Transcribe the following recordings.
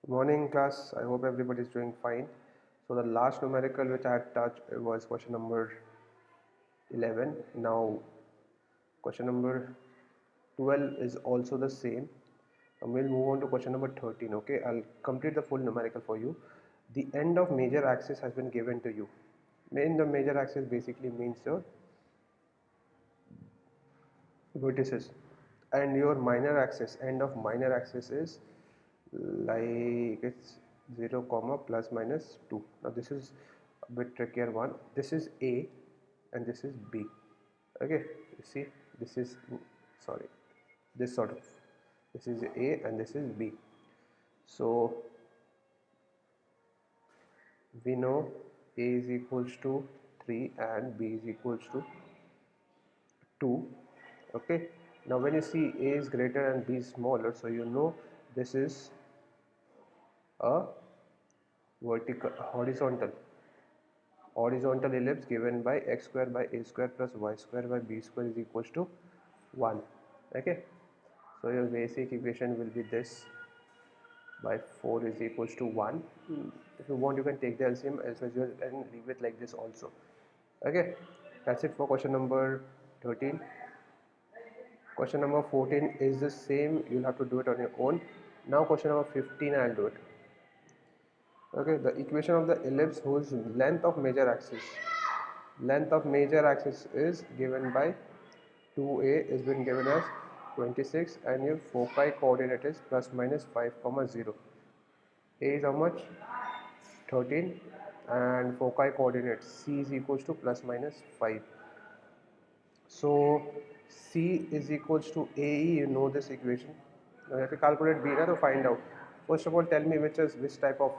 Morning class, I hope everybody is doing fine. So the last numerical which I had touched was question number 11. Now question number 12 is also the same. And we'll move on to question number 13. Okay, I'll complete the full numerical for you. The end of major axis has been given to you. In the major axis basically means your vertices, and your minor axis, end of minor axis is like it's 0 comma plus minus 2. Now this is a bit trickier one. This is A and this is B. Okay, you see this is, sorry, this sort of, this is A and this is B. So we know A is equals to 3 and B is equals to 2. Okay, now when you see A is greater and B is smaller, so you know this is a vertical horizontal ellipse given by x square by a square plus y square by b square is equals to 1. Okay, so your basic equation will be this: by 4 is equals to 1. If you want, you can take the LCM as well and leave it like this also. Okay, that's it for question number 13. Question number 14 is the same, you'll have to do it on your own. Now question number 15, I'll do it. Okay, the equation of the ellipse whose length of major axis is given by 2a is been given as 26 and your foci coordinate is plus minus 5 comma 0. A is how much? 13 and foci coordinate c is equals to plus minus 5. So c is equals to ae, you know this equation. Now you have to calculate b to find out. First of all, tell me which type of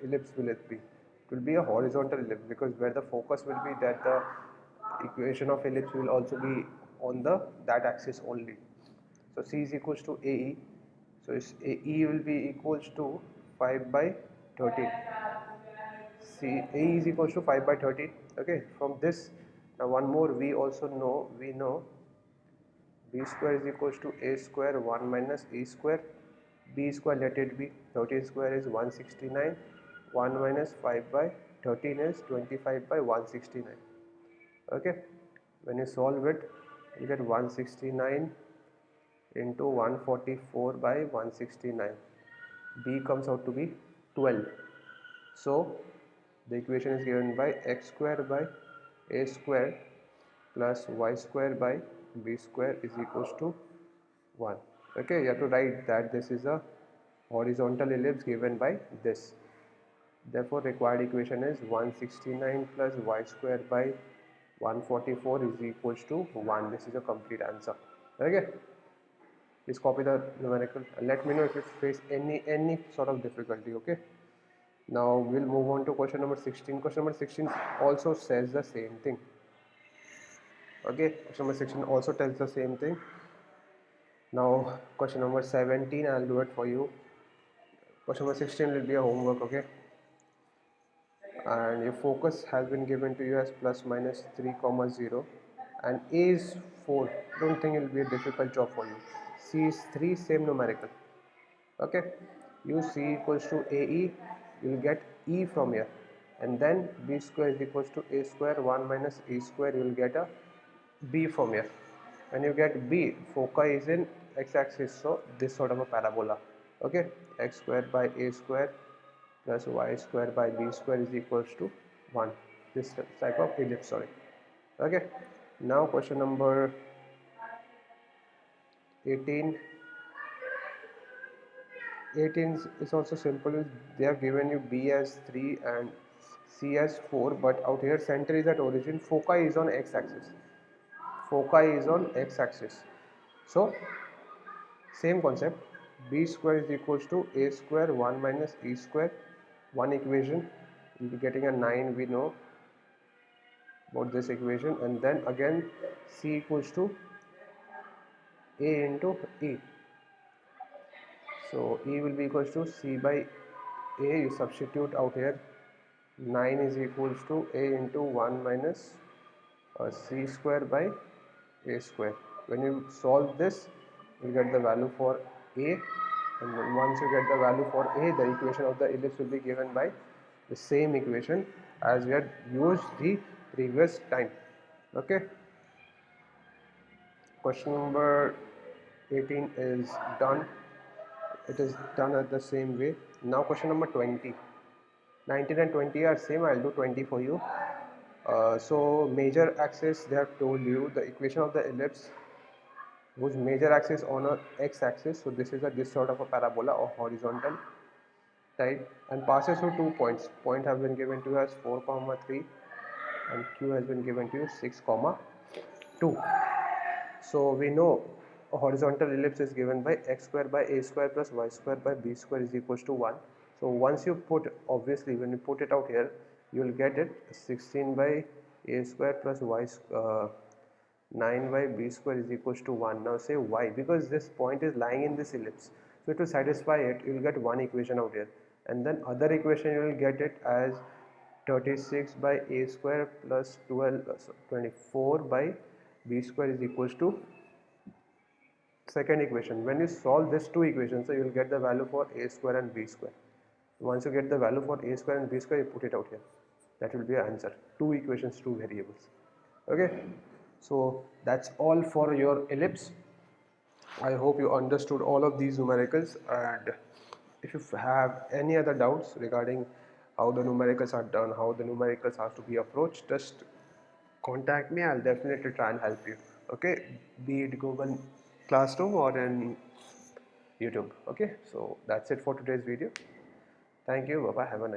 ellipse will it be. It will be a horizontal ellipse, because where the focus will be, that the equation of ellipse will also be on that axis only. So c is equals to ae, so ae will be equals to 5 by 13. See, a is equals to 5 by 13. Okay, from this, now one more we also know, we know b square is equals to a square 1 minus e square. B square, let it be, 13 square is 169, 1 minus 5 by 13 is 25 by 169. Okay, when you solve it, you get 169 into 144 by 169. B comes out to be 12. So the equation is given by x square by a square plus y square by b square is equals to 1. Okay, you have to write that this is a horizontal ellipse given by this. Therefore required equation is 169 plus y square by 144 is equals to 1. This is a complete answer. Okay, please copy the numerical and let me know if you face any sort of difficulty. Okay, now we'll move on to question number 16. Question number 16 also says the same thing. Okay, question number 16 also tells the same thing. Now question number 17, I'll do it for you. Question number 16 will be a homework. Okay, and your focus has been given to you as plus minus 3 comma 0 and a is 4. Don't think it will be a difficult job for you. C is 3, same numerical. Okay, use c equals to ae, you will get e from here, and then b square is equals to a square 1 minus e square, you will get a b from here. When you get b, foci is in x-axis, so this sort of a parabola. Okay, x square by a square plus y square by b square is equals to 1. This type of ellipse, sorry. Okay, now question number 18. 18 is also simple. They have given you b as 3 and c as 4, but out here center is at origin, foci is on x-axis. So same concept, b square is equals to a square 1 minus e square. One equation, you'll be getting a 9, we know about this equation, and then again c equals to a into e. So e will be equals to c by a, you substitute out here, 9 is equals to a into 1 minus c square by a square. When you solve this, you get the value for a and then once you get the value for A, the equation of the ellipse will be given by the same equation as we had used the previous time. Okay, question number 18 is done. It is done at the same way. Now question number 20. 19 and 20 are same. I'll do 20 for you. So major axis, they have told you the equation of the ellipse whose major axis on a x-axis. So this is this sort of a parabola or horizontal type and passes through 2 points. Point have been given to you as 4, 3 and Q has been given to you 6, 2. So we know a horizontal ellipse is given by x square by a square plus y square by b square is equals to 1. So once you put, obviously when you put it out here, you will get it 16 by a square plus y 9 by b square is equals to 1. Now say why? Because this point is lying in this ellipse. So to satisfy it, you will get one equation out here, and then other equation you will get it as 36 by a square plus 24 by b square is equals to second equation. When you solve these two equations, so you will get the value for a square and b square. Once you get the value for a square and b square, you put it out here. That will be your answer. Two equations, two variables. Okay, so that's all for your ellipse. I hope you understood all of these numericals, and if you have any other doubts regarding how the numericals are done, how the numericals have to be approached, just contact me. I'll definitely try and help you. Okay, be it Google Classroom or in YouTube. Okay, so that's it for today's video. Thank you. Bye bye. Have a nice